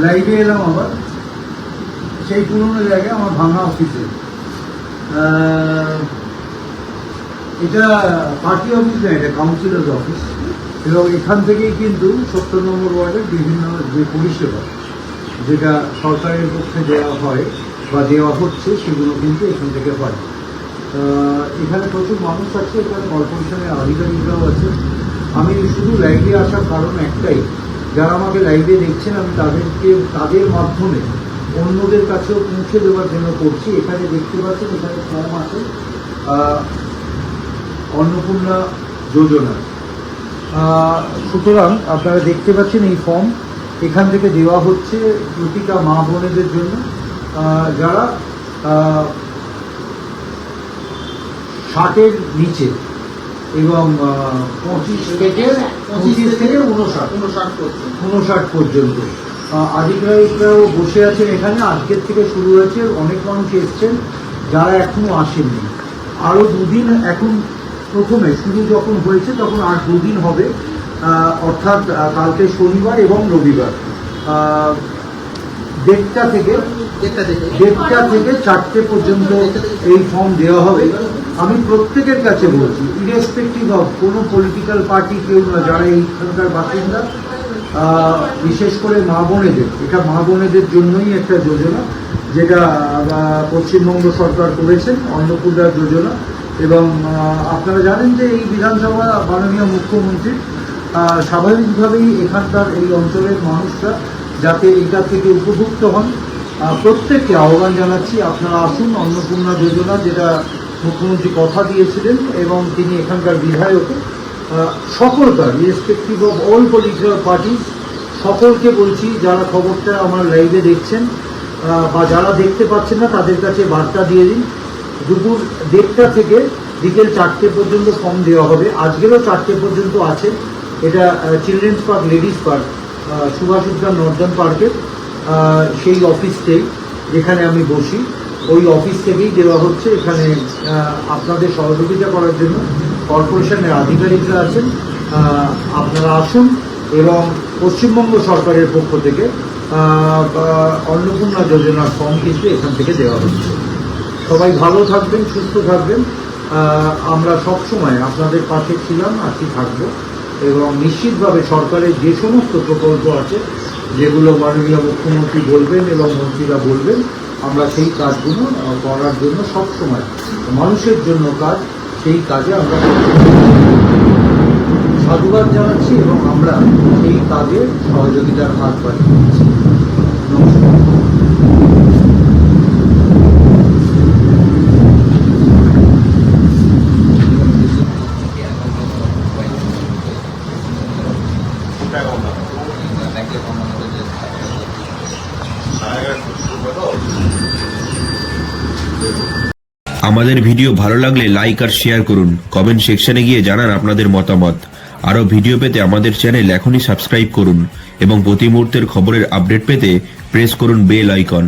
লাইভে এলাম আবার সেই পুরনো জায়গায় আমার ভাঙা অফিসে। এটা পার্টি অফিস না, এটা কাউন্সিলর অফিস, এবং এখান থেকেই কিন্তু 70 নম্বর ওয়ার্ডের বিভিন্ন যে পরিষেবা যেটা সরকারের পক্ষে দেওয়া হয় বা দেওয়া হচ্ছে সেগুলো কিন্তু এখান থেকে হয়। এখানে প্রচুর মানুষ আছে, এখানে কর্পোরেশনের আধিকারিকরাও আছে। আমি শুধু লাইভে আসার কারণ একটাই, যারা আমাকে লাইভে দেখছেন আমি তাদের মাধ্যমে অন্যদের কাছেও পৌঁছে দেওয়ার জন্য করছি। এখানে দেখতে পাচ্ছেন এখানে ফর্ম আছে অন্নপূর্ণা যোজনা। সুতরাং আপনারা দেখতে পাচ্ছেন এই ফর্ম এখান থেকে দেওয়া হচ্ছে প্রতিটা মা বোনেদের জন্য যারা 60-এর নিচে এবং 25 থেকে 59 পর্যন্ত। আধিকারিকরাও বসে আছেন এখানে। আজকের থেকে শুরু হয়েছে, অনেক মানুষ এসছেন যারা এখনো আসেননি। আরও দুদিন, এখন প্রথমে শুরু যখন হয়েছে তখন আর দুদিন হবে, অর্থাৎ কালকে শনিবার এবং রবিবার 1:30 থেকে 4টে পর্যন্ত এই ফর্ম দেওয়া হবে। আমি প্রত্যেকের কাছে বলছি, ইরেসপেক্টিভ অফ কোনো পলিটিক্যাল পার্টি কেউ না, যারা এইখানকার বাসিন্দা, বিশেষ করে মা বোনেদের, এটা মা বোনেদের জন্যই একটা যোজনা যেটা পশ্চিমবঙ্গ সরকার করেছেন, অন্নপূর্ণা যোজনা। এবং আপনারা জানেন যে এই বিধানসভা মাননীয় মুখ্যমন্ত্রী স্বাভাবিকভাবেই এখানকার এই অঞ্চলের মানুষরা যাতে এটা থেকে উপভুক্ত হন, প্রত্যেককে আহ্বান জানাচ্ছি আপনারা আসুন। অন্নপূর্ণা যোজনা যেটা মুখ্যমন্ত্রী কথা দিয়েছিলেন এবং তিনি এখানকার বিধায়ক, সকলকার respective of all political party, সকলকে বলছি যারা খবরটা আমার লাইভে দেখছেন বা যারা দেখতে পাচ্ছেন না তাদের কাছে বার্তা দিয়ে দিন। দুপুর 1:30 থেকে বিকেল 4টে পর্যন্ত ফর্ম দেওয়া হবে। আজকেরও 4টে পর্যন্ত আছে। এটা children's park, ladies park, Subhash Udyan northern পার্কের সেই অফিসটাই যেখানে আমি বসি, ওই অফিস থেকেই দেওয়া হচ্ছে। এখানে আপনাদের সহযোগিতা করার জন্য কর্পোরেশনের আধিকারিকরা আছেন। আপনারা আসুন এবং পশ্চিমবঙ্গ সরকারের পক্ষ থেকে অন্নপূর্ণা যোজনার ফর্ম কিন্তু এখান থেকে দেওয়া হচ্ছে। সবাই ভালো থাকবেন, সুস্থ থাকবেন। আমরা সবসময় আপনাদের পাশে ছিলাম, আছি, থাকবো। এবং নিশ্চিতভাবে সরকারের যে সমস্ত প্রকল্প আছে যেগুলো মাননীয় মুখ্যমন্ত্রী বলবেন এবং মন্ত্রীরা বলবেন, আমরা সেই কাজগুলো করার জন্য সবসময় মানুষের জন্য কাজ, সেই কাজে আমরা সাধুবাদ জানাচ্ছি এবং আমরা সেই কাজে সহযোগিতার হাত বাড়িয়ে দিচ্ছি। নমস্কার। আমাদের ভিডিও ভালো লাগলে লাইক আর শেয়ার করুন। কমেন্ট সেকশনে গিয়ে জানান আপনাদের মতামত। আরো ভিডিও পেতে আমাদের চ্যানেল এখনই সাবস্ক্রাইব করুন এবং প্রতি মুহূর্তের খবরের আপডেট পেতে প্রেস করুন বেল আইকন।